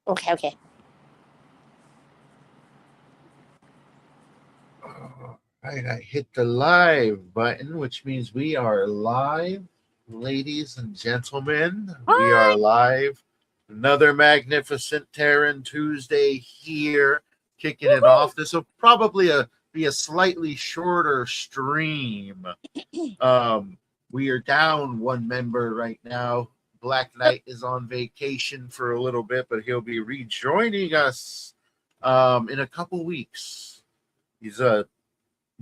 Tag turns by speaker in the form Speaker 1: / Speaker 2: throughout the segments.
Speaker 1: Okay, okay.
Speaker 2: All right, I hit the live button, which means we are live, ladies and gentlemen. We are
Speaker 1: Hi.
Speaker 2: live. Another magnificent Terran Tuesday here, kicking it
Speaker 1: Woohoo.
Speaker 2: off. This will probably be a slightly shorter stream. Um, we are down one member right now. Black Knight is on vacation for a little bit, but he'll be rejoining us in a couple weeks. He's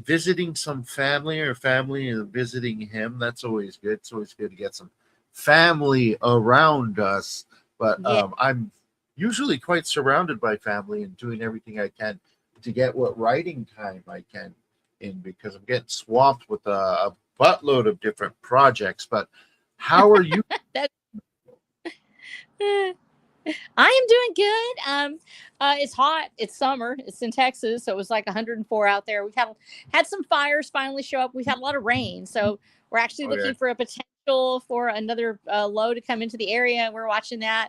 Speaker 2: visiting some family, or family is visiting him. That's always good. It's always good to get some family around us. But
Speaker 1: Yeah.
Speaker 2: I'm usually quite surrounded by family and doing everything I can to get what writing time I can in, because I'm getting swamped with a buttload of different projects. But how are you?
Speaker 1: That I am doing good. It's hot. It's summer. It's in Texas, so it was like 104 out there. We've had some fires finally show up. We've had a lot of rain, so we're actually
Speaker 2: Okay.
Speaker 1: looking for a potential for another low to come into the area. We're watching that.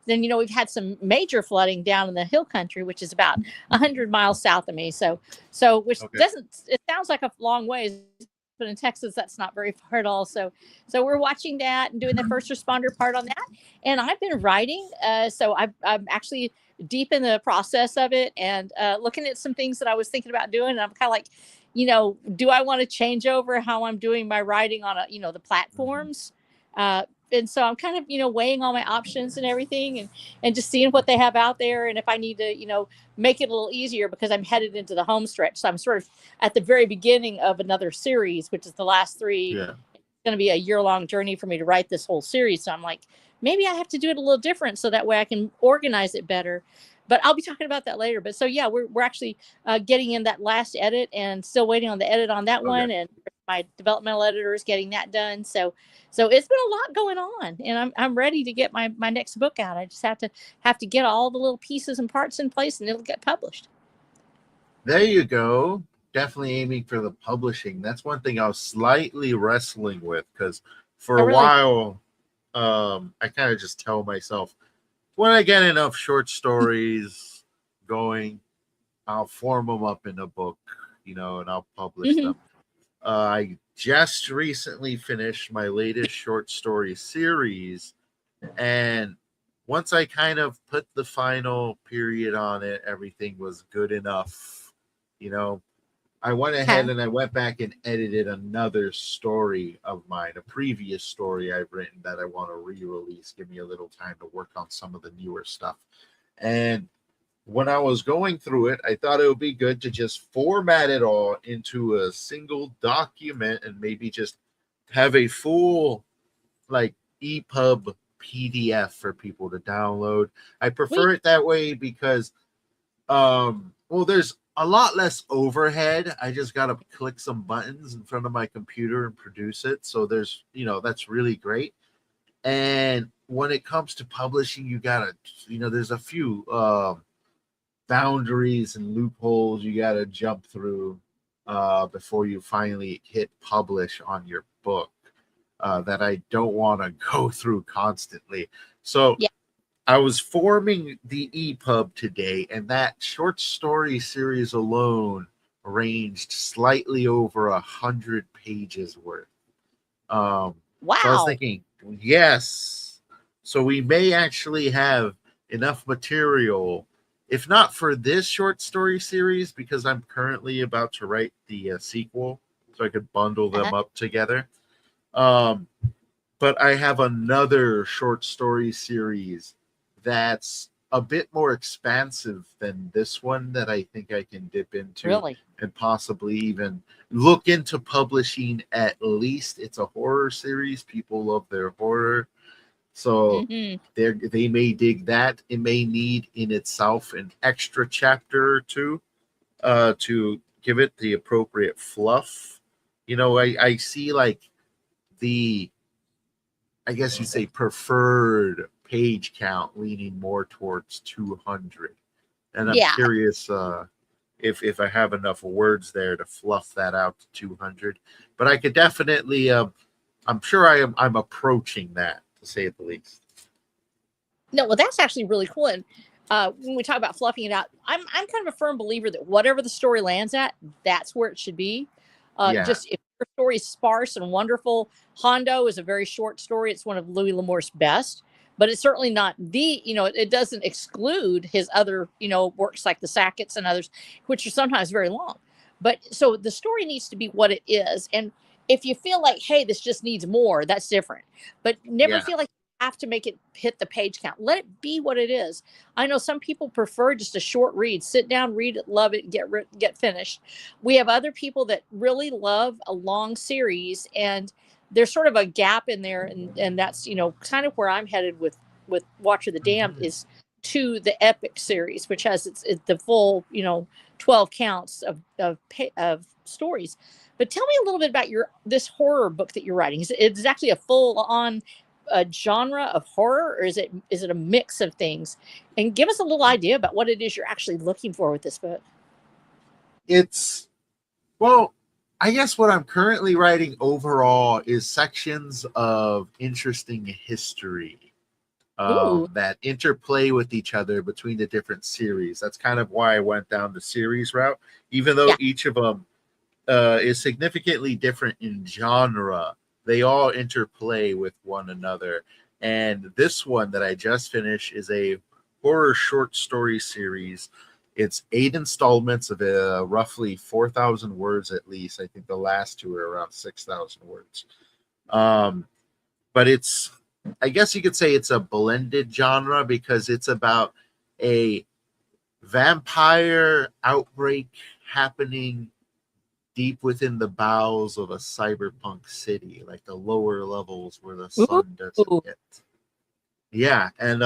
Speaker 1: Then we've had some major flooding down in the hill country, which is about 100 miles south of me. So which
Speaker 2: Okay.
Speaker 1: doesn't, it sounds like a long ways, but in Texas that's not very far at all. So we're watching that and doing the first responder part on that. And I've been writing, so I'm actually deep in the process of it, and looking at some things that I was thinking about doing. And I'm kind of like, do I want to change over how I'm doing my writing on the
Speaker 2: Mhm.
Speaker 1: platforms? And so I'm kind of weighing all my options and everything, and just seeing what they have out there, and if I need to make it a little easier, because I'm headed into the home stretch. So I'm sort of at the very beginning of another series, which is the last three.
Speaker 2: Yeah.
Speaker 1: It's going to be a year-long journey for me to write this whole series. So I'm like, maybe I have to do it a little different so that way I can organize it better. But I'll be talking about that later. But so yeah, we're actually getting in that last edit, and still waiting on the edit on that
Speaker 2: Okay.
Speaker 1: one, and my developmental editor is getting that done. So it's been a lot going on, and I'm ready to get my next book out. I just have to get all the little pieces and parts in place, and it'll get published.
Speaker 2: There you go. Definitely aiming for the publishing. That's one thing I was slightly wrestling with, because for
Speaker 1: I
Speaker 2: a
Speaker 1: really
Speaker 2: while, I kind of just tell myself, when I get enough short stories going, I'll form them up in a book, and I'll publish
Speaker 1: hmm
Speaker 2: them. I just recently finished my latest short story series, and once I kind of put the final period on it, everything was good enough. You know, I went ahead
Speaker 1: okay.
Speaker 2: and I went back and edited another story of mine, a previous story I've written that I want to re release. Give me a little time to work on some of the newer stuff. And when I was going through it, I thought it would be good to just format it all into a single document, and maybe just have a full, like, EPUB PDF for people to download. I
Speaker 1: Sweet.
Speaker 2: prefer it that way because well, there's a lot less overhead. I just got to click some buttons in front of my computer and produce it. So that's really great. And when it comes to publishing, you got to, there's a few boundaries and loopholes you got to jump through before you finally hit publish on your book, that I don't want to go through constantly. So
Speaker 1: Yeah.
Speaker 2: I was forming the EPUB today, and that short story series alone ranged slightly over 100 pages worth. So I was
Speaker 1: Wow.
Speaker 2: thinking, yes. So we may actually have enough material, if not for this short story series, because I'm currently about to write the sequel, so I could bundle
Speaker 1: Uh-huh.
Speaker 2: them up together. Um, but I have another short story series that's a bit more expansive than this one that I think I can dip into,
Speaker 1: Really.
Speaker 2: and possibly even look into publishing. At least it's a horror series. People love their horror. So
Speaker 1: hmm
Speaker 2: they may dig that. It may need in itself an extra chapter or two to give it the appropriate fluff. I see, like, the, I guess you say, preferred page count leaning more towards 200. And I'm
Speaker 1: Yeah.
Speaker 2: curious if I have enough words there to fluff that out to 200. But I could definitely, I'm sure I'm approaching that, to say it the least.
Speaker 1: No, well, that's actually really cool. And when we talk about fluffing it out, I'm kind of a firm believer that whatever the story lands at, that's where it should be.
Speaker 2: Yeah.
Speaker 1: Just if your story is sparse and wonderful, Hondo is a very short story. It's one of Louis L'Amour's best, but it's certainly not the, it doesn't exclude his other, works like the Sackets and others, which are sometimes very long. But so the story needs to be what it is. And if you feel like, hey, this just needs more, that's different. But never feel like you have to make it hit the page count. Let it be what it is. I know some people prefer just a short read. Sit down, read it, love it, get finished. We have other people that really love a long series, and there's sort of a gap in there, and that's kind of where I'm headed with Watch of the Damned is to the epic series, which has it's the full 12 counts of stories. But tell me a little bit about this horror book that you're writing. Is it actually a full on genre of horror, or is it a mix of things? And give us a little idea about what it is you're actually looking for with this book.
Speaker 2: Well, I guess what I'm currently writing overall is sections of interesting history that interplay with each other between the different series. That's kind of why I went down the series route, even though each of them is significantly different in genre. They all interplay with one another. And this one that I just finished is a horror short story series. It's 8 installments of roughly 4,000 words at least. I think the last 2 are around 6,000 words. But I guess you could say it's a blended genre because it's about a vampire outbreak happening deep within the bowels of a cyberpunk city, like the lower levels where the sun doesn't hit. Yeah, and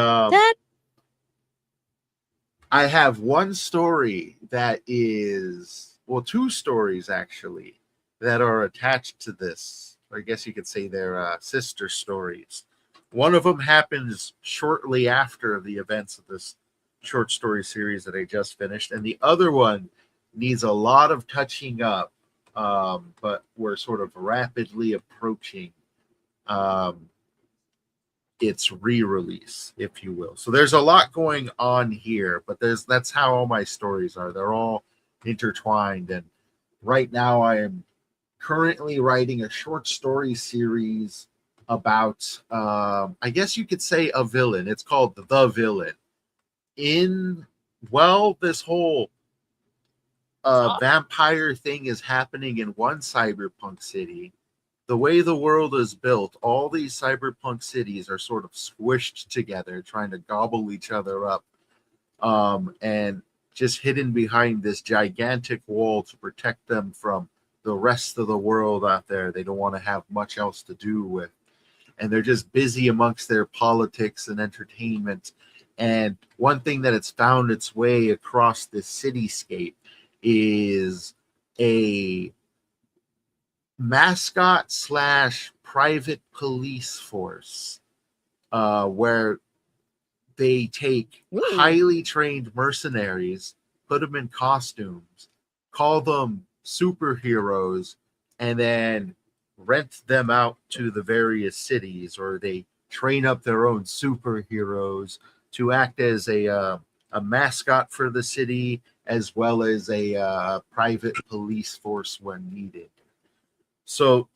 Speaker 2: I have one story that is, well, 2 stories actually that are attached to this. I guess you could say they're sister stories. One of them happens shortly after the events of this short story series that I just finished, and the other one needs a lot of touching up, but we're sort of rapidly approaching its re-release, if you will. So there's a lot going on here, but that's how all my stories are. They're all intertwined, and right now I am currently writing a short story series about I guess you could say a villain. It's called The Villain. This whole vampire thing is happening in one cyberpunk city. The way the world is built, all these cyberpunk cities are sort of squished together, trying to gobble each other up, and just hidden behind this gigantic wall to protect them from the rest of the world out there they don't want to have much else to do with. And they're just busy amongst their politics and entertainment. And one thing that it's found its way across this cityscape is a mascot / private police force where they take highly trained mercenaries, put them in costumes, call them superheroes, and then rent them out to the various cities, or they train up their own superheroes to act as a mascot for the city, as well as a private police force when needed. So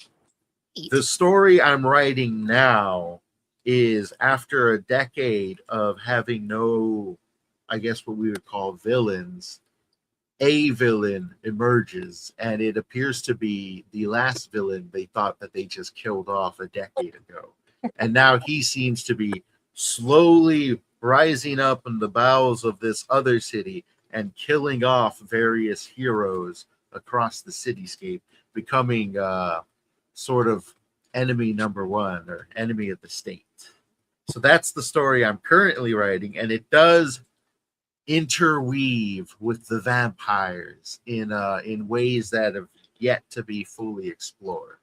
Speaker 2: the story I'm writing now is after a decade of having no, I guess what we would call villains, a villain emerges, and it appears to be the last villain they thought that they just killed off a decade ago. And now he seems to be slowly rising up in the bowels of this other city and killing off various heroes across the cityscape, becoming sort of enemy number one or enemy of the state. So that's the story I'm currently writing, and it does interweave with the vampires in ways that have yet to be fully explored.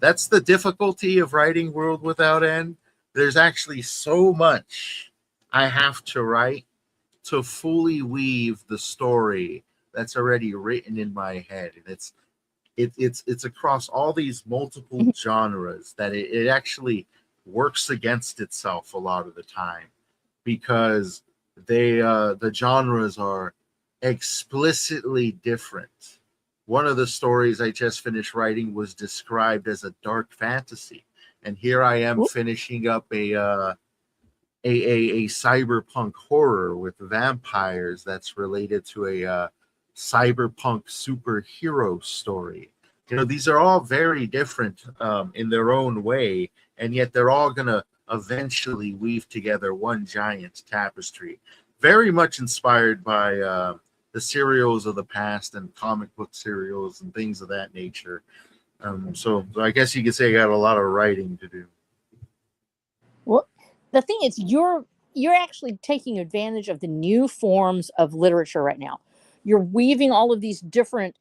Speaker 2: That's the difficulty of writing World Without End. There's actually so much I have to write to fully weave the story that's already written in my head, and it's across all these multiple genres that it actually works against itself a lot of the time, because the genres are explicitly different. One of the stories I just finished writing was described as a dark fantasy, and here I am finishing up a cyberpunk horror with vampires that's related to a cyberpunk superhero story. You know, these are all very different in their own way, and yet they're all going to eventually weave together one giant tapestry. Very much inspired by the serials of the past and comic book serials and things of that nature. So I guess you could say I got a lot of writing to do.
Speaker 1: Well, the thing is, you're actually taking advantage of the new forms of literature right now. You're weaving all of these different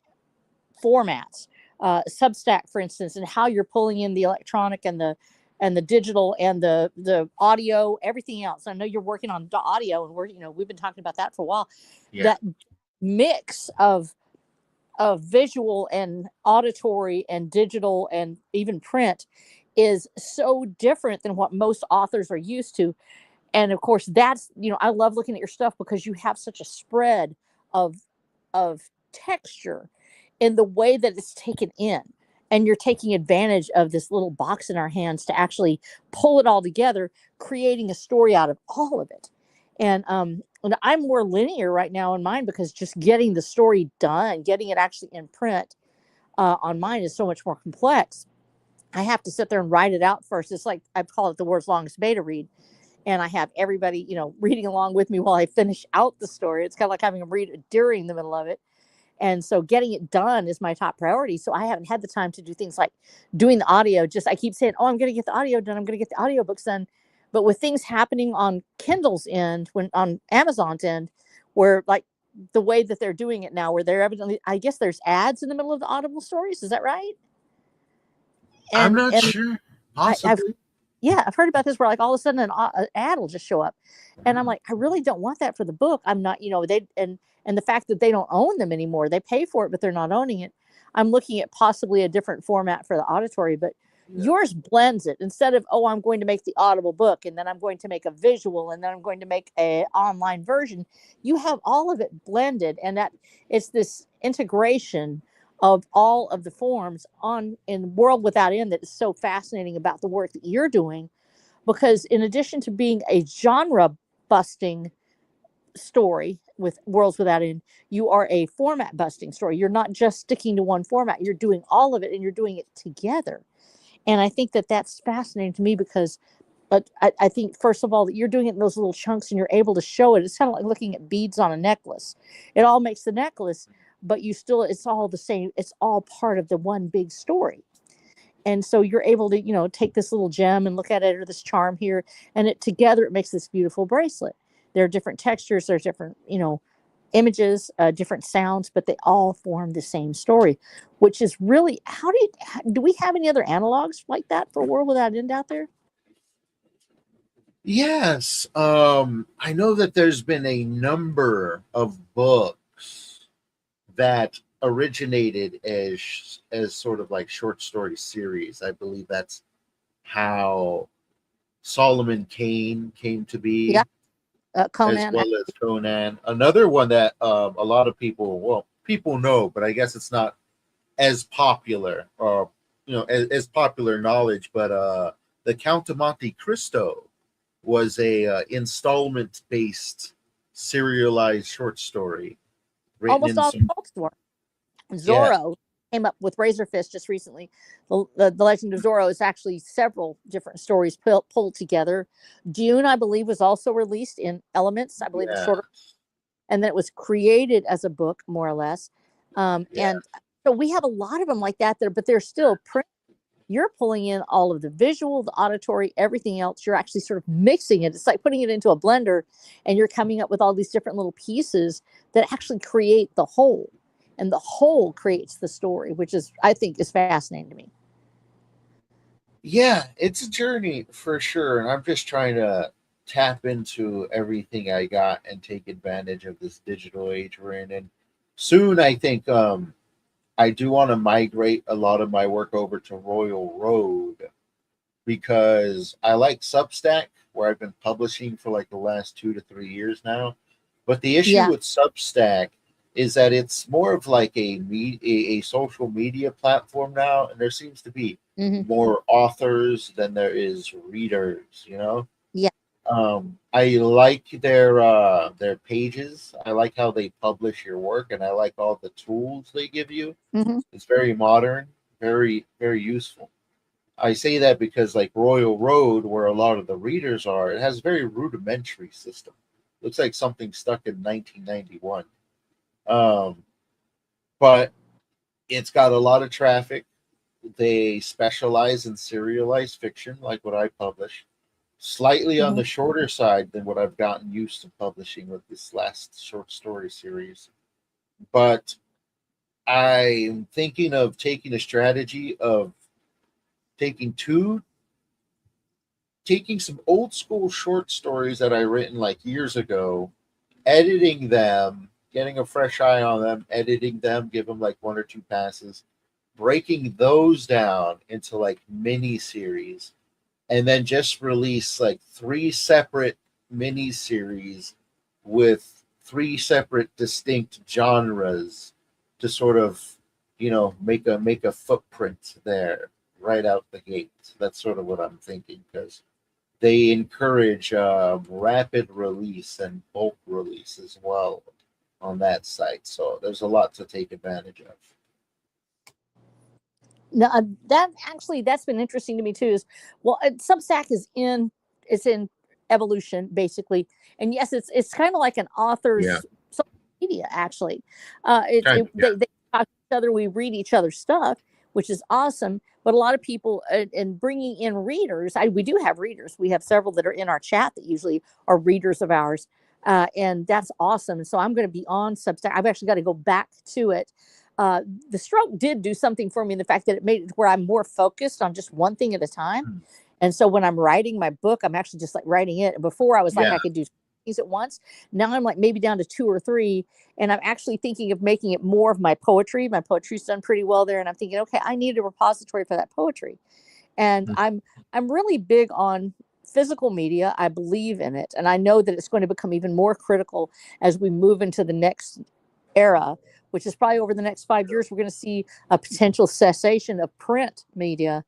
Speaker 1: formats, Substack, for instance, and how you're pulling in the electronic and the digital and the audio, everything else. I know you're working on the audio, and we've been talking about that for a while.
Speaker 2: Yeah.
Speaker 1: That mix of visual and auditory and digital and even print is so different than what most authors are used to. And of course, that's, I love looking at your stuff because you have such a spread of texture in the way that it's taken in, and you're taking advantage of this little box in our hands to actually pull it all together, creating a story out of all of it. And I'm more linear right now in mine because just getting the story done, getting it actually in print on mine is so much more complex. I have to sit there and write it out first. It's like, I call it the world's longest beta read. And I have everybody, reading along with me while I finish out the story. It's kind of like having them read during the middle of it. And so getting it done is my top priority. So I haven't had the time to do things like doing the audio. Just, I keep saying, oh, I'm going to get the audio done. I'm going to get the audiobooks done. But with things happening on Kindle's end, when on Amazon's end, where like the way that they're doing it now, where they're evidently, I guess there's ads in the middle of the Audible stories. Is that right?
Speaker 2: I'm
Speaker 1: And
Speaker 2: not sure. Possibly.
Speaker 1: I've heard about this where like all of a sudden an ad will just show up, and I'm like, I really don't want that for the book. I'm not, they and the fact that they don't own them anymore, they pay for it, but they're not owning it. I'm looking at possibly a different format for the auditory, but yours blends it. Instead of, oh, I'm going to make the Audible book, and then I'm going to make a visual, and then I'm going to make a online version. You have all of it blended, and that it's this integration of all of the forms on in World Without End that is so fascinating about the work that you're doing, because in addition to being a genre busting story with Worlds Without End, you are a format busting story. You're not just sticking to one format, you're doing all of it, and you're doing it together. And I think that that's fascinating to me because I think, first of all, that you're doing it in those little chunks and you're able to show it. It's kind of like looking at beads on a necklace. It all makes the necklace, but it's all the same. It's all part of the one big story. And so you're able to, take this little gem and look at it, or this charm here, and it makes this beautiful bracelet. There are different textures, there's different, images, different sounds, but they all form the same story, which is really, do we have any other analogs like that for World Without End out there?
Speaker 2: Yes. I know that there's been a number of books that originated as sort of like short story series. I believe that's how Solomon Kane came to be.
Speaker 1: Yeah. Conan,
Speaker 2: as well as Conan. Another one that a lot of people know, but I guess it's not as popular, or as popular knowledge. But the Count of Monte Cristo was a installment based serialized short story written
Speaker 1: almost
Speaker 2: in
Speaker 1: all
Speaker 2: some,
Speaker 1: adults were. Zorro came up with Razorfist just recently. The Legend of Zorro is actually several different stories pulled together. Dune, I believe, was also released in Elements. I believe it's shorter, and then it was created as a book, more or less. And so we have a lot of them like that, but they're still print. You're pulling in all of the visual, the auditory, everything else. You're actually sort of mixing it. It's like putting it into a blender, and you're coming up with all these different little pieces that actually create the whole. And the whole creates the story, which I think is fascinating to me.
Speaker 2: Yeah, it's a journey for sure. And I'm just trying to tap into everything I got and take advantage of this digital age we're in. And soon, I think I do want to migrate a lot of my work over to Royal Road because I like Substack where I've been publishing for like the last 2 to 3 years now. But the issue
Speaker 1: Yeah.
Speaker 2: with Substack is that it's more of like a social media platform now, and there seems to be
Speaker 1: Hmm.
Speaker 2: more authors than there is readers.
Speaker 1: Yeah.
Speaker 2: I like their pages. I like how they publish your work, and I like all the tools they give you.
Speaker 1: Hmm.
Speaker 2: It's very modern, very very useful. I say that because like Royal Road, where a lot of the readers are, it has a very rudimentary system. Looks like something stuck in 1991. Um, but it's got a lot of traffic. They specialize in serialized fiction, like what I publish. Slightly on
Speaker 1: Hmm.
Speaker 2: the shorter side than what I've gotten used to publishing with this last short story series. But I'm thinking of taking a strategy of taking two taking some old school short stories that I written like years ago, editing them, getting a fresh eye on them, editing them, give them like one or two passes, breaking those down into like mini series, and then just release like three separate mini series with three separate distinct genres to sort of make a footprint there right out the gate. That's sort of what I'm thinking, because they encourage rapid release and bulk release as well on that site. So there's a lot to take advantage of.
Speaker 1: No, that's been interesting to me too. Is well, Substack it's in evolution basically, and yes, it's kind of like an
Speaker 2: Yeah,
Speaker 1: author's social media actually.
Speaker 2: kind of. Yeah,
Speaker 1: They talk to each other, we read each other's stuff, which is awesome. But a lot of people and bringing in readers, we do have readers. We have several that are in our chat that usually are readers of ours, and that's awesome. And so I'm going to be on Substack. I've actually got to go back to it. uh, the stroke did do something for me in the fact that it made it where I'm more focused on just one thing at a time.
Speaker 2: hmm,
Speaker 1: And so when I'm writing my book, I'm actually just like writing it. Before I was like,
Speaker 2: yeah.
Speaker 1: I could do things at once. Now I'm like maybe down to two or three. And I'm actually thinking of making it more of my poetry. My poetry's done pretty well there. And I'm thinking, okay, I need a repository for that poetry. And
Speaker 2: Hmm.
Speaker 1: I'm really big on physical media. I believe in it. And I know that it's going to become even more critical as we move into the next era, which is probably over the next 5 years. We're going to see a potential cessation of print media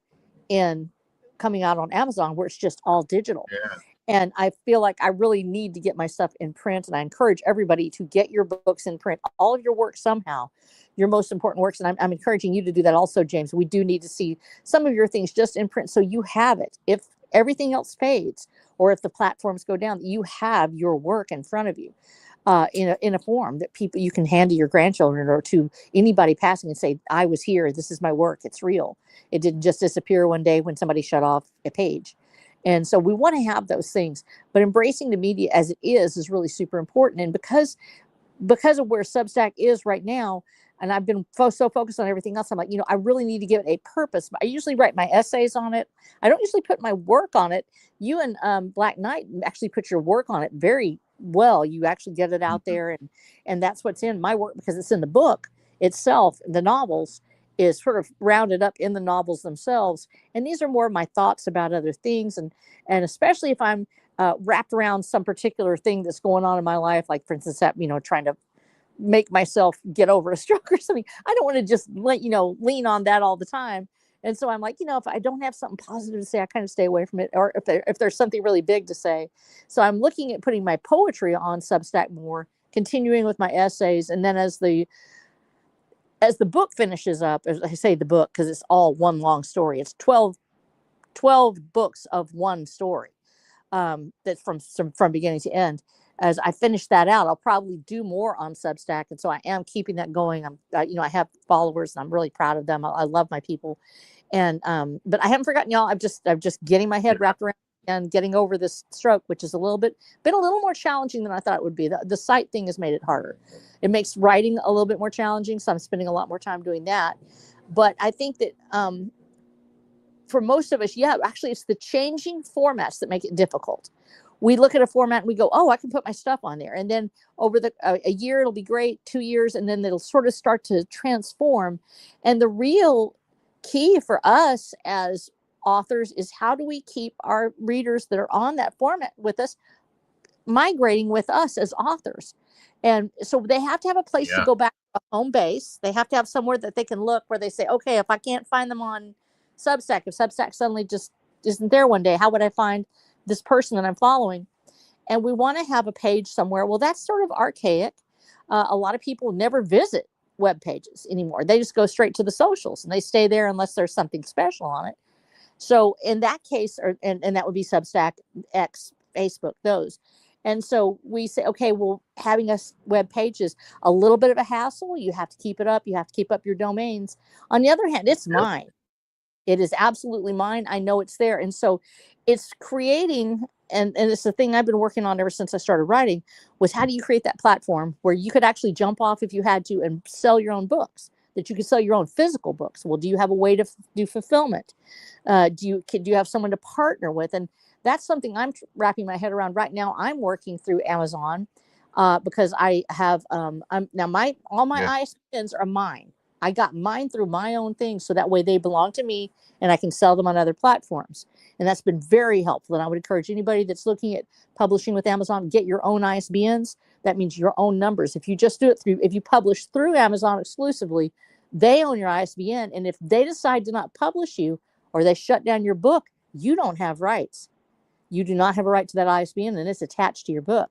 Speaker 1: in coming out on Amazon, where it's just all digital.
Speaker 2: Yeah.
Speaker 1: And I feel like I really need to get my stuff in print. And I encourage everybody to get your books in print, all of your work somehow, your most important works. And I'm encouraging you to do that also, James. We do need to see some of your things just in print so you have it. If everything else fades or if the platforms go down, you have your work in front of you. In a form that people you can hand to your grandchildren or to anybody passing and say, I was here, this is my work, it's real. It didn't just disappear one day when somebody shut off a page. And so we want to have those things, but embracing the media as it is really super important. And because of where Substack is right now, and I've been so focused on everything else, I'm like, I really need to give it a purpose. I usually write my essays on it. I don't usually put my work on it. You and Black Knight actually put your work on it very well. You actually get it out
Speaker 2: Mhm.
Speaker 1: there, and that's what's in my work because it's in the book itself. The novels is sort of rounded up in the novels themselves, and these are more of my thoughts about other things, and especially if I'm wrapped around some particular thing that's going on in my life, like for instance, that trying to make myself get over a stroke or something. I don't want to just lean on that all the time. And so I'm like, if I don't have something positive to say, I kind of stay away from it. Or if there's something really big to say. So I'm looking at putting my poetry on Substack more, continuing with my essays, and then as the book finishes up, as I say the book because it's all one long story. It's 12 books of one story, that's from beginning to end. As I finish that out, I'll probably do more on Substack, and so I am keeping that going. I have followers, and I'm really proud of them. I love my people, and but I haven't forgotten y'all. I'm just getting my head
Speaker 2: Yeah.
Speaker 1: wrapped around and getting over this stroke, which is been a little more challenging than I thought it would be. The sight thing has made it harder. It makes writing a little bit more challenging, so I'm spending a lot more time doing that. But I think that for most of us, yeah, actually, it's the changing formats that make it difficult. We look at a format and we go, oh, I can put my stuff on there. And then over a year, it'll be great, 2 years, and then it'll sort of start to transform. And the real key for us as authors is how do we keep our readers that are on that format with us migrating with us as authors? And so they have to have a place to go back to a home base. They have to have somewhere that they can look where they say, okay, if I can't find them on Substack, if Substack suddenly just isn't there one day, how would I find this person that I'm following? And we want to have a page somewhere. Well, that's sort of archaic. A lot of people never visit web pages anymore. They just go straight to the socials and they stay there unless there's something special on it. So in that case, and that would be Substack, X, Facebook, those. And so we say, okay, well, having a web page is a little bit of a hassle. You have to keep it up. You have to keep up your domains. On the other hand, it's mine. It is absolutely mine. I know it's there. And so it's creating, and it's the thing I've been working on ever since I started writing, was how do you create that platform where you could actually jump off if you had to and sell your own books, that you could sell your own physical books? Well, do you have a way to do fulfillment? Do you have someone to partner with? And that's something I'm wrapping my head around right now. I'm working through Amazon because I have all my ISBNs are mine. I got mine through my own thing, so that way they belong to me and I can sell them on other platforms. And that's been very helpful. And I would encourage anybody that's looking at publishing with Amazon, get your own ISBNs. That means your own numbers. If you just do it if you publish through Amazon exclusively, they own your ISBN. And if they decide to not publish you or they shut down your book, you don't have rights. You do not have a right to that ISBN, and it's attached to your book.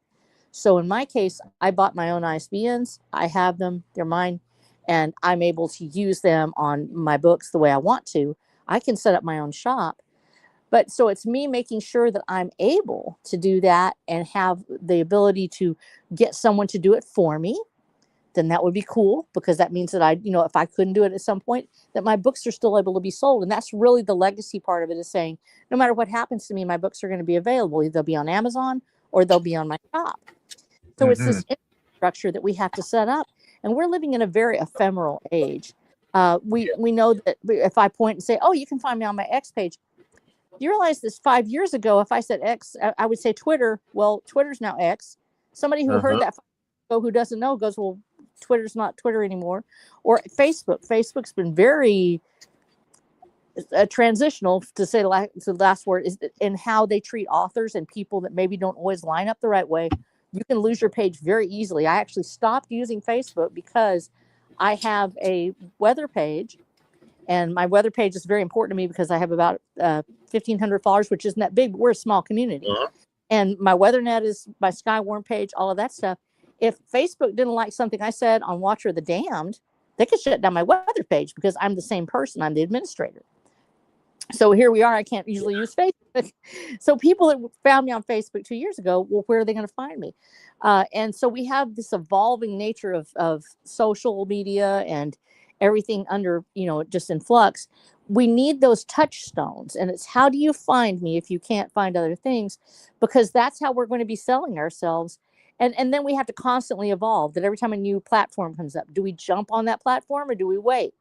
Speaker 1: So in my case, I bought my own ISBNs. I have them. They're mine. And I'm able to use them on my books the way I want to. I can set up my own shop. But so it's me making sure that I'm able to do that and have the ability to get someone to do it for me. Then that would be cool, because that means that if I couldn't do it at some point, that my books are still able to be sold. And that's really the legacy part of it, is saying, no matter what happens to me, my books are going to be available. Either they'll be on Amazon or they'll be on my shop. So it's this infrastructure that we have to set up. And we're living in a very ephemeral age. We know that if I point and say, oh, you can find me on my X page. You realize this 5 years ago, if I said X, I would say Twitter. Well, Twitter's now X. Somebody who heard that who doesn't know goes, well, Twitter's not Twitter anymore. Or Facebook. Facebook's been very transitional, to say the last word, is in how they treat authors and people that maybe don't always line up the right way. You can lose your page very easily. I actually stopped using Facebook because I have a weather page, and my weather page is very important to me because I have about 1,500 followers, which isn't that big, but we're a small community. And my WeatherNet is my Skywarn page, all of that stuff. If Facebook didn't like something I said on Watcher the Damned, they could shut down my weather page because I'm the same person. I'm the administrator. So here we are. I can't usually use Facebook. So people that found me on Facebook 2 years ago, well, where are they going to find me? And so we have this evolving nature of social media and everything under, just in flux. We need those touchstones. And it's, how do you find me if you can't find other things? Because that's how we're going to be selling ourselves. And then we have to constantly evolve. That every time a new platform comes up, do we jump on that platform or do we wait?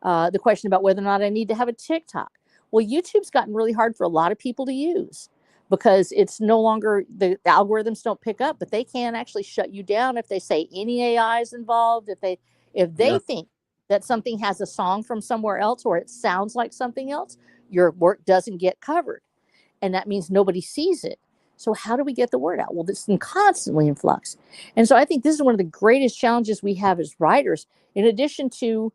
Speaker 1: The question about whether or not I need to have a TikTok. Well, YouTube's gotten really hard for a lot of people to use because it's no longer, the algorithms don't pick up, but they can actually shut you down if they say any AI is involved. If they think that something has a song from somewhere else or it sounds like something else, your work doesn't get covered. And that means nobody sees it. So how do we get the word out? Well, it's constantly in flux. And so I think this is one of the greatest challenges we have as writers, in addition to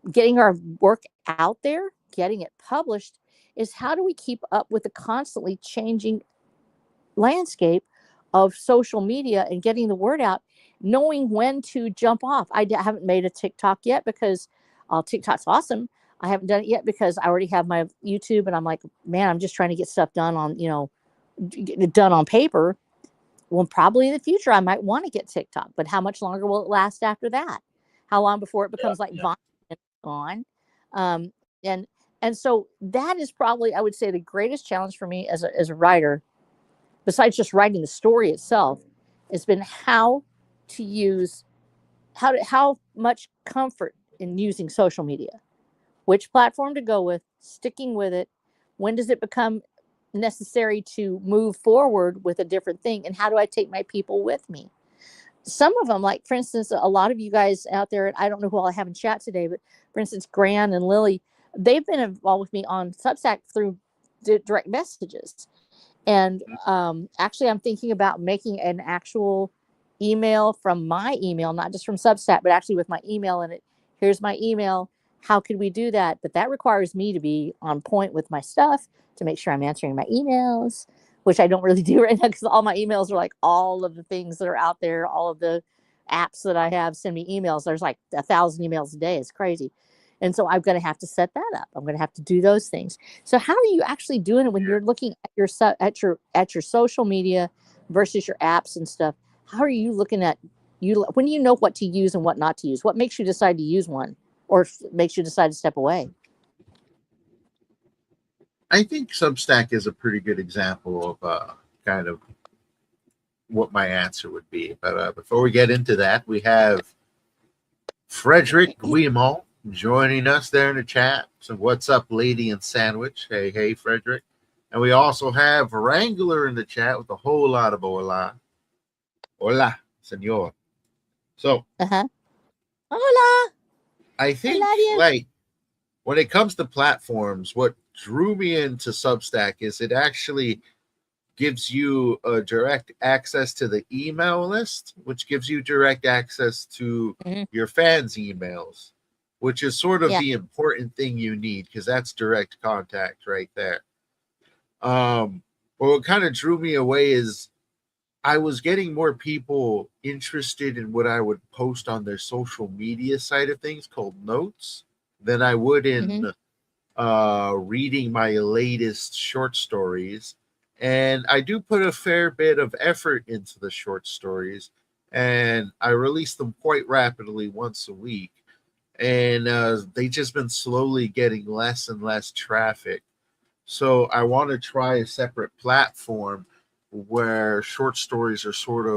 Speaker 1: getting our work out there, getting it published, is how do we keep up with the constantly changing landscape of social media and getting the word out, knowing when to jump off. I haven't made a TikTok yet because TikTok's awesome. I haven't done it yet because I already have my YouTube, and I'm like, man, I'm just trying to get stuff done on, done on paper. Well, probably in the future, I might want to get TikTok, but how much longer will it last after that? How long before it becomes like Vine and gone? And so that is probably, I would say, the greatest challenge for me as a writer, besides just writing the story itself, has been how much comfort in using social media, which platform to go with, sticking with it. When does it become necessary to move forward with a different thing? And how do I take my people with me? Some of them, like, for instance, a lot of you guys out there, I don't know who all I have in chat today, but for instance, Gran and Lily, they've been involved with me on Substack through direct messages. And actually, I'm thinking about making an actual email from my email, not just from Substack, but actually with my email in it. Here's my email. How could we do that? But that requires me to be on point with my stuff to make sure I'm answering my emails, which I don't really do right now because all my emails are like all of the things that are out there, all of the apps that I have send me emails. There's like 1,000 emails a day. It's crazy. And so I'm going to have to set that up. I'm going to have to do those things. So how are you actually doing it when you're looking at your social media versus your apps and stuff? How are you looking at when you know what to use and what not to use? What makes you decide to use one or makes you decide to step away?
Speaker 2: I think Substack is a pretty good example of kind of what my answer would be. But before we get into that, we have Frederick Guillemot joining us there in the chat. So what's up, Lady and Sandwich? Hey, Frederick. And we also have Wrangler in the chat with a whole lot of hola. Hola, senor. So,
Speaker 1: Hola.
Speaker 2: I think, like, when it comes to platforms, what drew me into Substack is it actually gives you a direct access to the email list, which gives you direct access to your fans' emails, which is sort of the important thing you need because that's direct contact right there. But what kind of drew me away is I was getting more people interested in what I would post on their social media side of things called notes than I would in reading my latest short stories. And I do put a fair bit of effort into the short stories, and I release them quite rapidly once a week. And they've just been slowly getting less and less traffic. So I want to try a separate platform where short stories are sort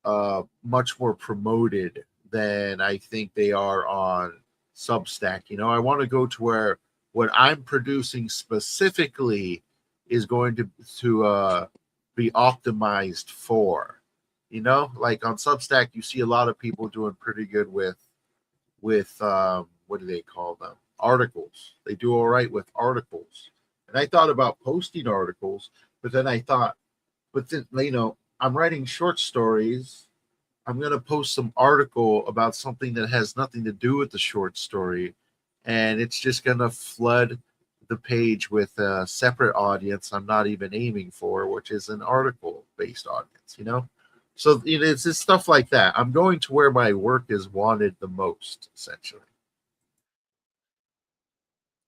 Speaker 2: of much more promoted than I think they are on Substack. You know, I want to go to where what I'm producing specifically is going to be optimized for. You know, like on Substack, you see a lot of people doing pretty good with what do they call them? Articles. They do all right with articles. And I thought about posting articles, but then I thought, but then, you know, I'm writing short stories. I'm going to post some article about something that has nothing to do with the short story. And it's just going to flood the page with a separate audience I'm not even aiming for, which is an article based audience, you know? So it's just stuff like that. I'm going to where my work is wanted the most, essentially.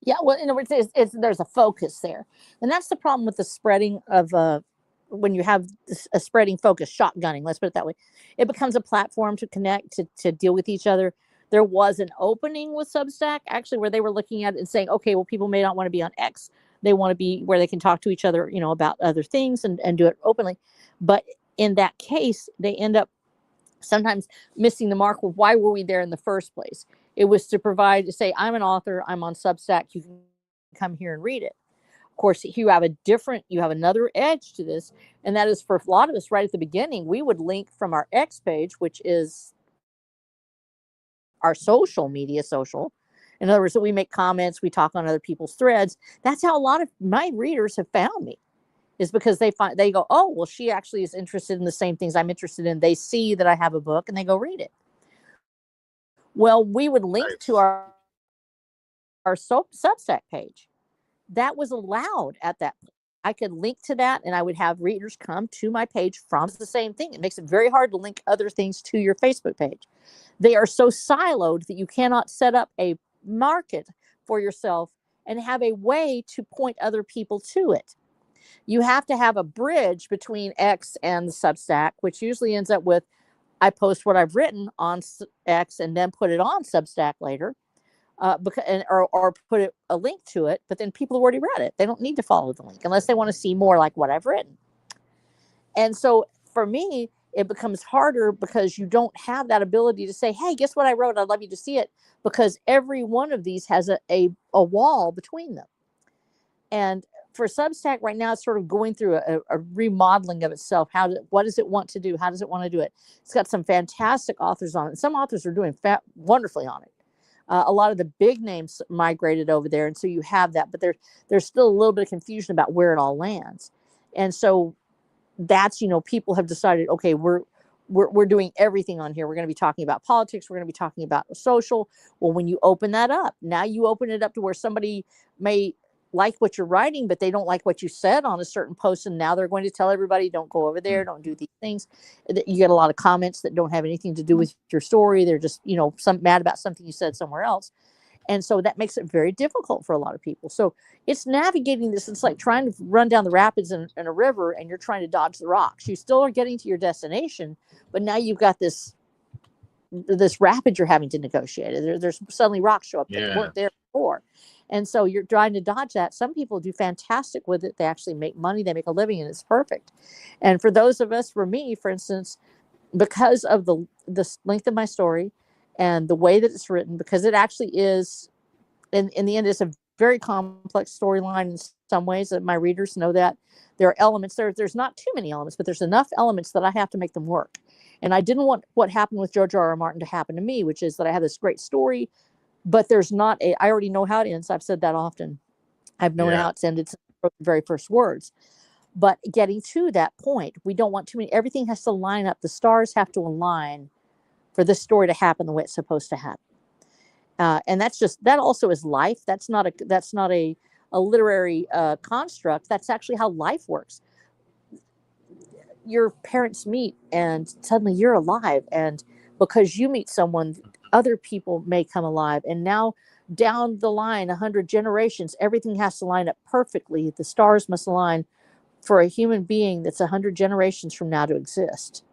Speaker 1: Yeah, well, in other words, there's a focus there, and that's the problem with the spreading of when you have a spreading focus, shotgunning. Let's put it that way. It becomes a platform to connect, to deal with each other. There was an opening with Substack actually where they were looking at it and saying, okay, well, people may not want to be on X. They want to be where they can talk to each other, you know, about other things and do it openly. But in that case, they end up sometimes missing the mark of why were we there in the first place. It was to provide, to say, I'm an author, I'm on Substack, you can come here and read it. Of course, you have another edge to this, and that is for a lot of us right at the beginning, we would link from our X page, which is our social media social. In other words, that we make comments, we talk on other people's threads. That's how a lot of my readers have found me, is because they go, oh, well, she actually is interested in the same things I'm interested in. They see that I have a book and they go read it. Well, we would link to our Substack page. That was allowed at that point. I could link to that and I would have readers come to my page from the same thing. It makes it very hard to link other things to your Facebook page. They are so siloed that you cannot set up a market for yourself and have a way to point other people to it. You have to have a bridge between X and the Substack, which usually ends up with I post what I've written on X and then put it on Substack later, or put a link to it. But then people have already read it. They don't need to follow the link unless they want to see more like what I've written. And so for me, it becomes harder because you don't have that ability to say, hey, guess what I wrote? I'd love you to see it, because every one of these has a wall between them. And for Substack right now, it's sort of going through a remodeling of itself. What does it want to do? How does it want to do it? It's got some fantastic authors on it. Some authors are doing wonderfully on it. A lot of the big names migrated over there, and so you have that, but there's still a little bit of confusion about where it all lands. And so that's, people have decided, okay, we're doing everything on here. We're going to be talking about politics. We're going to be talking about social. Well, when you open that up, now you open it up to where somebody may like what you're writing, but they don't like what you said on a certain post. And now they're going to tell everybody, don't go over there. Don't do these things. You get a lot of comments that don't have anything to do with your story. They're just, some mad about something you said somewhere else. And so that makes it very difficult for a lot of people. So it's navigating this. It's like trying to run down the rapids in a river, and you're trying to dodge the rocks. You still are getting to your destination, but now you've got this rapid you're having to negotiate. There's suddenly rocks show up that weren't there before. And so you're trying to dodge that. Some people do fantastic with it. They actually make money. They make a living, and it's perfect. And for those of us, for me, for instance, because of the length of my story and the way that it's written, because it actually is, in the end, it's a very complex storyline in some ways that my readers know that there are elements there's not too many elements, but there's enough elements that I have to make them work. And I didn't want what happened with George R.R. Martin to happen to me, which is that I have this great story, but there's not I already know how it ends. I've said that often. I've known how it's ended since the very first words. But getting to that point, we don't want too many. Everything has to line up. The stars have to align for this story to happen the way it's supposed to happen. And that also is life. That's not a literary construct. That's actually how life works. Your parents meet, and suddenly you're alive. And because you meet someone, other people may come alive. And now down the line, 100 generations, everything has to line up perfectly. The stars must align for a human being that's 100 generations from now to exist,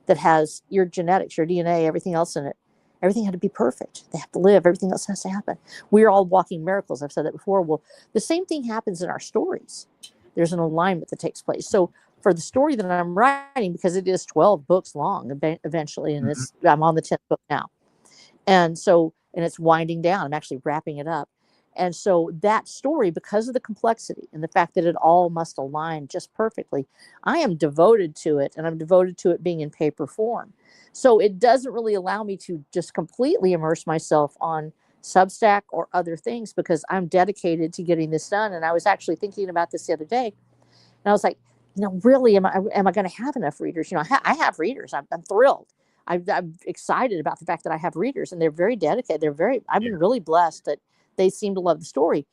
Speaker 1: that has your genetics, your DNA, everything else in it. Everything had to be perfect. They have to live. Everything else has to happen. We're all walking miracles. I've said that before. Well, the same thing happens in our stories. There's an alignment that takes place. So for the story that I'm writing, because it is 12 books long eventually, and I'm on the 10th book now. And it's winding down. I'm actually wrapping it up. And so that story, because of the complexity and the fact that it all must align just perfectly, I am devoted to it, and I'm devoted to it being in paper form. So it doesn't really allow me to just completely immerse myself on Substack or other things, because I'm dedicated to getting this done. And I was actually thinking about this the other day, and I was like, really, am I going to have enough readers? I have readers. I'm thrilled. I'm excited about the fact that I have readers, and they're very dedicated. I've been really blessed that they seem to love the story.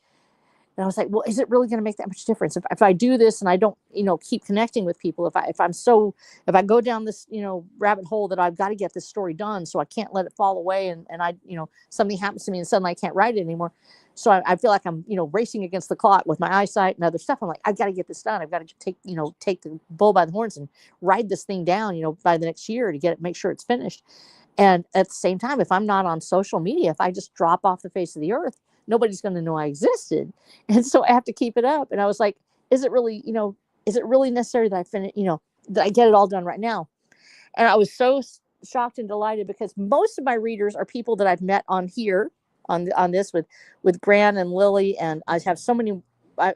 Speaker 1: And I was like, well, is it really going to make that much difference if I do this and I don't, keep connecting with people? If I go down this, rabbit hole that I've got to get this story done, so I can't let it fall away, and I, something happens to me and suddenly I can't write it anymore. So I feel like I'm, racing against the clock with my eyesight and other stuff. I'm like, I've got to get this done. I've got to take the bull by the horns and ride this thing down, by the next year to make sure it's finished. And at the same time, if I'm not on social media, if I just drop off the face of the earth, nobody's going to know I existed. And so I have to keep it up. And I was like, is it really necessary that I finish, that I get it all done right now? And I was so shocked and delighted, because most of my readers are people that I've met on here, on this with Gran and Lily. And I have so many, I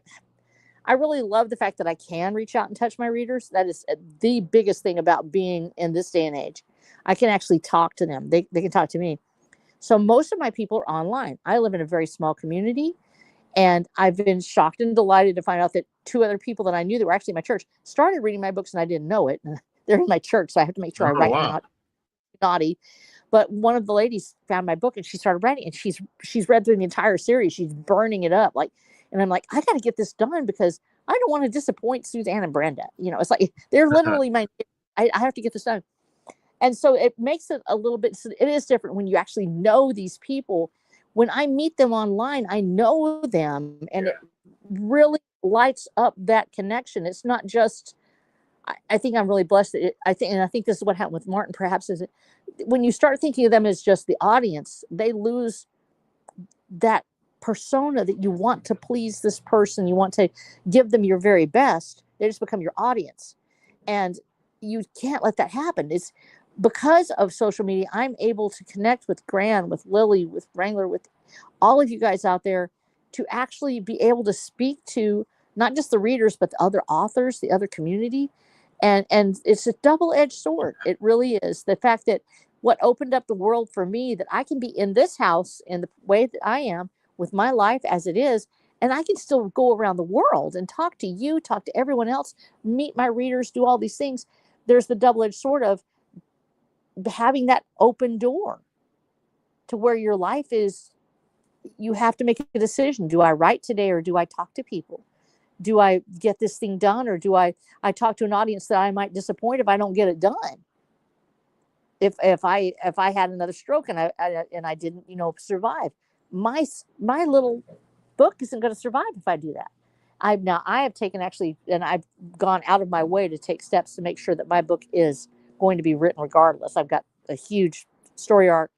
Speaker 1: really love the fact that I can reach out and touch my readers. That is the biggest thing about being in this day and age. I can actually talk to them. They can talk to me. So most of my people are online. I live in a very small community, and I've been shocked and delighted to find out that 2 other people that I knew that were actually in my church started reading my books, and I didn't know it. They're in my church, so I have to make sure I write not naughty. But one of the ladies found my book, and she started writing, and she's read through the entire series. She's burning it up, and I'm like, I got to get this done, because I don't want to disappoint Suzanne and Brenda. It's like they're literally I have to get this done. And so it makes it a little bit, it is different when you actually know these people. When I meet them online, I know them, and it really lights up that connection. It's not just, I think I'm really blessed that I think this is what happened with Martin, perhaps, is when you start thinking of them as just the audience, they lose that persona that you want to please this person. You want to give them your very best. They just become your audience. And you can't let that happen. It's because of social media, I'm able to connect with Gran, with Lily, with Wrangler, with all of you guys out there, to actually be able to speak to not just the readers, but the other authors, the other community. And it's a double-edged sword. It really is. The fact that what opened up the world for me, that I can be in this house in the way that I am with my life as it is, and I can still go around the world and talk to you, talk to everyone else, meet my readers, do all these things. There's the double-edged sword of having that open door to where your life is. You have to make a decision. Do I write today, or do I talk to people? Do I get this thing done, or do I talk to an audience that I might disappoint if I don't get it done? If I had another stroke and I didn't, survive, my little book isn't going to survive if I do that. I have taken, actually, and I've gone out of my way to take steps to make sure that my book is going to be written regardless. I've got a huge story arc.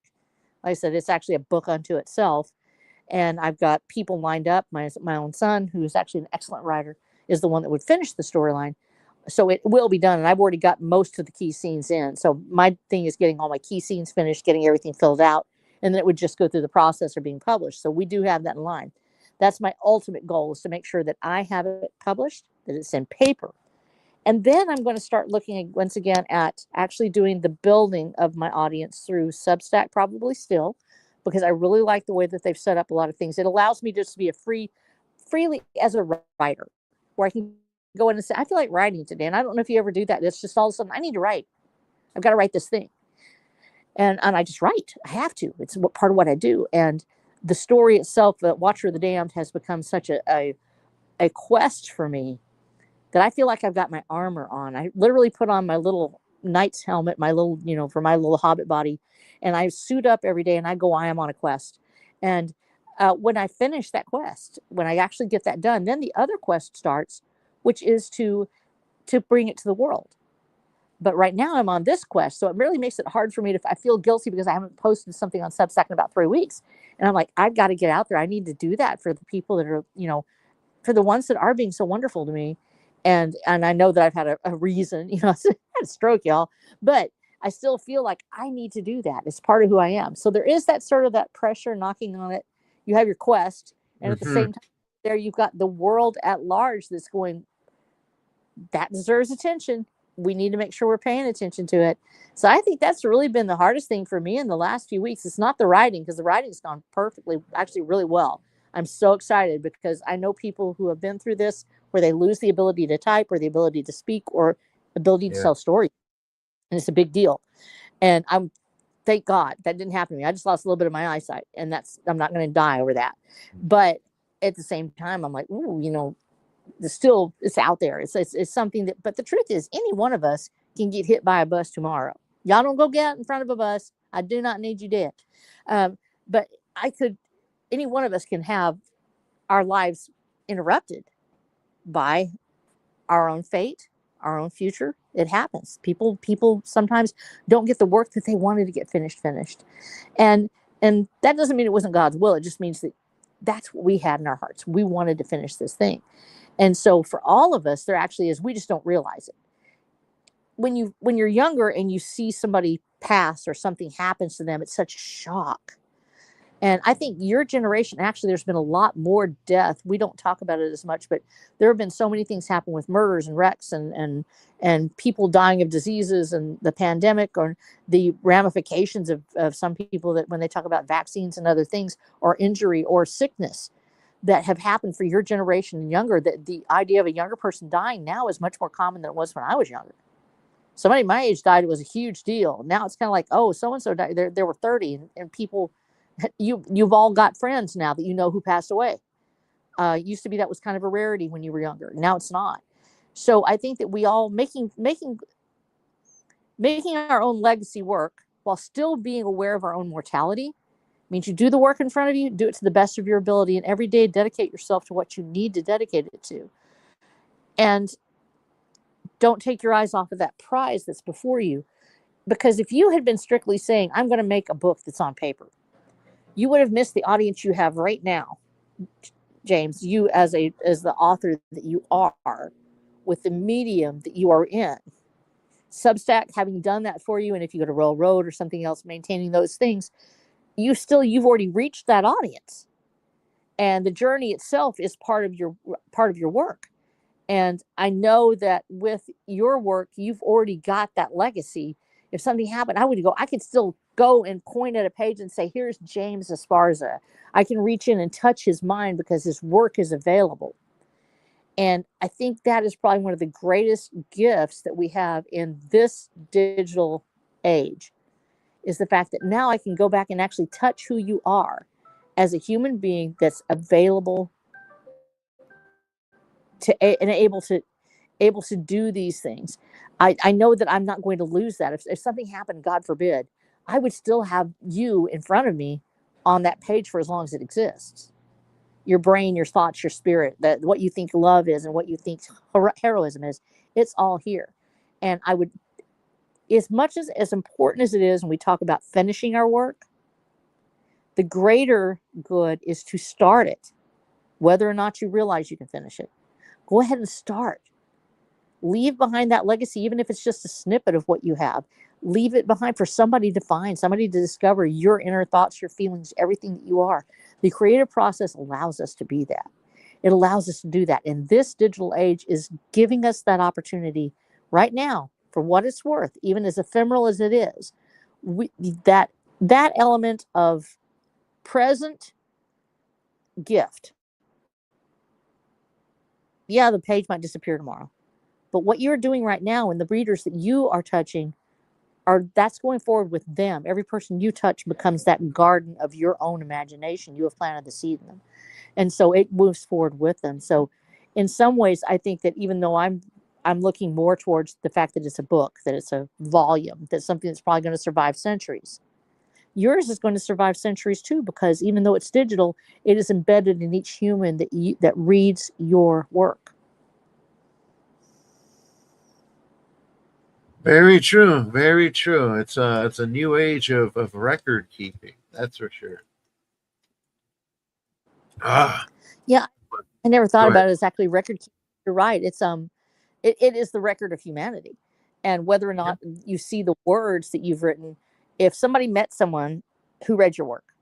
Speaker 1: Like I said, it's actually a book unto itself. And I've got people lined up. My own son, who is actually an excellent writer, is the one that would finish the storyline. So it will be done. And I've already got most of the key scenes in. So my thing is getting all my key scenes finished, getting everything filled out, and then it would just go through the process of being published. So we do have that in line. That's my ultimate goal, is to make sure that I have it published, that it's in paper. And then I'm going to start looking once again at actually doing the building of my audience through Substack, probably still, because I really like the way that they've set up a lot of things. It allows me just to be freely as a writer, where I can go in and say, I feel like writing today. And I don't know if you ever do that. It's just all of a sudden, I need to write. I've got to write this thing. And I just write. I have to. It's part of what I do. And the story itself, the Watcher of the Damned, has become such a quest for me that I feel like I've got my armor on. I literally put on my little knight's helmet, my little, for my little hobbit body, and I suit up every day and I go, I am on a quest. And when I finish that quest, when I actually get that done, then the other quest starts, which is to bring it to the world. But right now I'm on this quest, so it really makes it hard for me I feel guilty because I haven't posted something on Substack in about 3 weeks. And I'm like, I've got to get out there. I need to do that for the people that are, for the ones that are being so wonderful to me. And I know that I've had a reason, I had a stroke, y'all, but I still feel like I need to do that. It's part of who I am. So there is that sort of that pressure knocking on it. You have your quest, and at the same time, there you've got the world at large that's going, that deserves attention. We need to make sure we're paying attention to it. So I think that's really been the hardest thing for me in the last few weeks. It's not the writing, because the writing's gone perfectly, actually really well. I'm so excited because I know people who have been through this, where they lose the ability to type, or the ability to speak, or ability to tell stories. And it's a big deal. And thank God that didn't happen to me. I just lost a little bit of my eyesight, and I'm not going to die over that. But at the same time, I'm like, ooh, it's out there. It's something that, but the truth is, any one of us can get hit by a bus tomorrow. Y'all don't go get out in front of a bus. I do not need you dead. But any one of us can have our lives interrupted by our own fate, our own future. It happens. People sometimes don't get the work that they wanted to get finished. And that doesn't mean it wasn't God's will. It just means that that's what we had in our hearts. We wanted to finish this thing. And so for all of us, there actually is, we just don't realize it. When you're younger and you see somebody pass or something happens to them, it's such a shock. And I think your generation, actually, there's been a lot more death. We don't talk about it as much, but there have been so many things happen with murders and wrecks and people dying of diseases, and the pandemic, or the ramifications of some people, that when they talk about vaccines and other things, or injury or sickness that have happened for your generation and younger, that the idea of a younger person dying now is much more common than it was when I was younger. Somebody my age died, it was a huge deal. Now it's kind of like, oh, so-and-so died. There were 30, and people, you've all got friends now that who passed away. Used to be that was kind of a rarity when you were younger. Now it's not. So I think that we all making our own legacy work while still being aware of our own mortality means you do the work in front of you, do it to the best of your ability, and every day dedicate yourself to what you need to dedicate it to. And don't take your eyes off of that prize that's before you. Because if you had been strictly saying, I'm going to make a book that's on paper, you would have missed the audience you have right now, James, you as the author that you are, with the medium that you are in. Substack having done that for you, and if you go to Royal Road or something else, maintaining those things, you've already reached that audience. And the journey itself is part of your work. And I know that with your work, you've already got that legacy. If something happened, I could still go and point at a page and say, here's James Esparza. I can reach in and touch his mind because his work is available. And I think that is probably one of the greatest gifts that we have in this digital age, is the fact that now I can go back and actually touch who you are as a human being that's available to and able to do these things. I know that I'm not going to lose that. If something happened, God forbid, I would still have you in front of me on that page for as long as it exists. Your brain, your thoughts, your spirit, that what you think love is and what you think heroism is, it's all here. And I would, as much as important as it is when we talk about finishing our work, the greater good is to start it, whether or not you realize you can finish it. Go ahead and start. Leave behind that legacy, even if it's just a snippet of what you have. Leave it behind for somebody to find, somebody to discover your inner thoughts, your feelings, everything that you are. The creative process allows us to be that. It allows us to do that. And this digital age is giving us that opportunity right now, for what it's worth, even as ephemeral as it is. We, that that element of present gift. Yeah, the page might disappear tomorrow. But what you're doing right now and the readers that you are touching that's going forward with them. Every person you touch becomes that garden of your own imagination. You have planted the seed in them. And so it moves forward with them. So in some ways, I think that even though I'm looking more towards the fact that it's a book, that it's a volume, that's something that's probably going to survive centuries. Yours is going to survive centuries too, because even though it's digital, it is embedded in each human that reads your work.
Speaker 2: Very true. Very true. It's a new age of record keeping. That's for sure. Ah,
Speaker 1: Yeah, I never thought
Speaker 2: go ahead.
Speaker 1: about it as actually record keeping. You're right. It is the record of humanity. And whether or
Speaker 2: Yeah.
Speaker 1: not you see the words that you've written, if somebody met someone who read your work,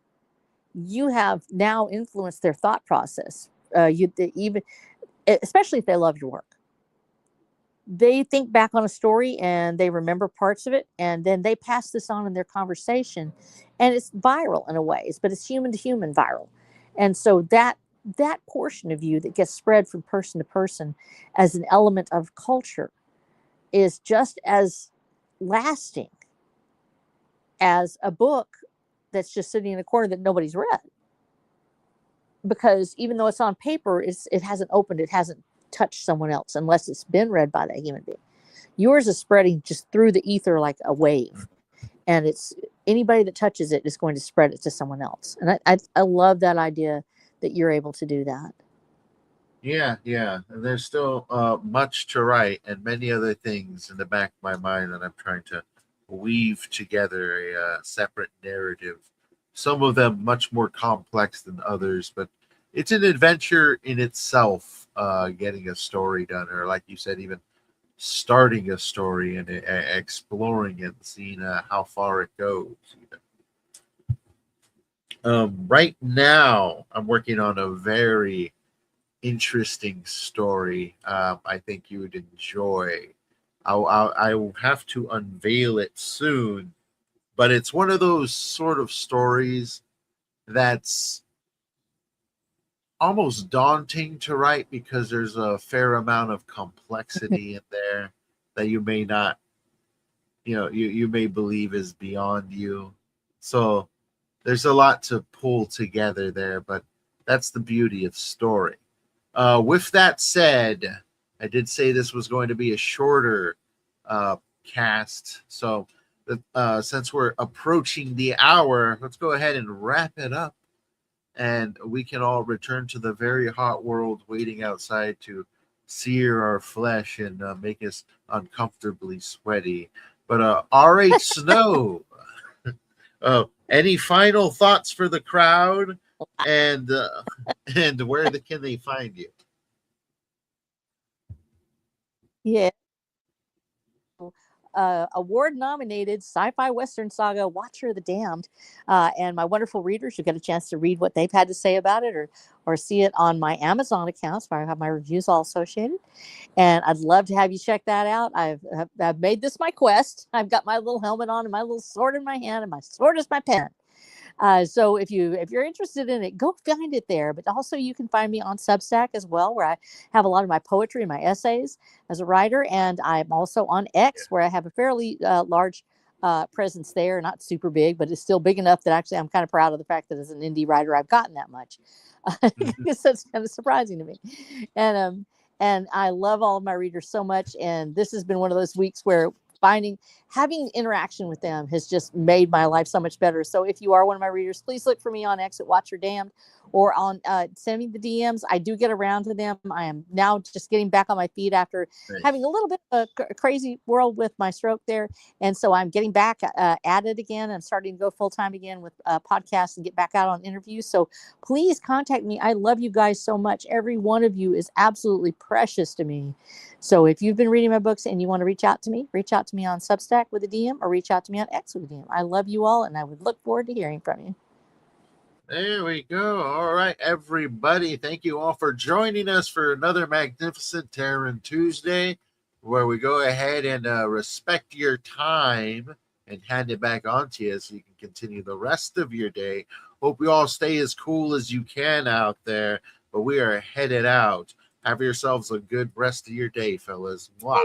Speaker 1: you have now influenced their thought process. Even especially if they love your work, they think back on a story and they remember parts of it, and then they pass this on in their conversation, and it's viral in a ways, but it's human to human viral. And so that portion of you that gets spread from person to person as an element of culture is just as lasting as a book that's just sitting in a corner that nobody's read. Because even though it's on paper, it hasn't opened, it hasn't touched someone else unless it's been read by that human being. Yours is spreading just through the ether like a wave, and it's anybody that touches it is going to spread it to someone else. And I love that idea that you're able to do that.
Speaker 2: Yeah, yeah. And there's still much to write and many other things in the back of my mind that I'm trying to weave together a separate narrative. Some of them much more complex than others, but it's an adventure in itself, getting a story done, or like you said, even starting a story and exploring it and seeing how far it goes. Even. Right now, I'm working on a very interesting story. I think you would enjoy. I will have to unveil it soon, but it's one of those sort of stories that's almost daunting to write because there's a fair amount of complexity in there that you may not, you may believe is beyond you. So there's a lot to pull together there, but that's the beauty of story. With that said, I did say this was going to be a shorter cast. So, since we're approaching the hour, let's go ahead and wrap it up. And we can all return to the very hot world waiting outside to sear our flesh and make us uncomfortably sweaty. But R.H. Snow, any final thoughts for the crowd? And and can they find you?
Speaker 1: Yeah. award-nominated sci-fi Western saga, Watcher of the Damned. And my wonderful readers, you get a chance to read what they've had to say about it, or see it on my Amazon accounts where I have my reviews all associated. And I'd love to have you check that out. I've made this my quest. I've got my little helmet on and my little sword in my hand, and my sword is my pen. So if you're interested in it, go find it there. But also you can find me on Substack as well, where I have a lot of my poetry and my essays as a writer. And I'm also on X, where I have a fairly large presence there. Not super big, but it's still big enough that actually I'm kind of proud of the fact that as an indie writer, I've gotten that much. Because that's kind of surprising to me. And I love all of my readers so much. And this has been one of those weeks where having interaction with them has just made my life so much better. So if you are one of my readers, please look for me on X at Watch Your Damned, or on send me the DMs. I do get around to them. I am now just getting back on my feet after having a little bit of a crazy world with my stroke there. And so I'm getting back at it again. I'm starting to go full time again with podcasts and get back out on interviews. So please contact me. I love you guys so much. Every one of you is absolutely precious to me. So if you've been reading my books and you want to reach out to me on Substack with a DM, or reach out to me on X with a DM. I love you all, and I would look forward to hearing from you.
Speaker 2: There we go. All right, everybody. Thank you all for joining us for another magnificent Terran Tuesday, where we go ahead and respect your time and hand it back on to you so you can continue the rest of your day. Hope you all stay as cool as you can out there, but we are headed out. Have yourselves a good rest of your day, fellas. Mwah.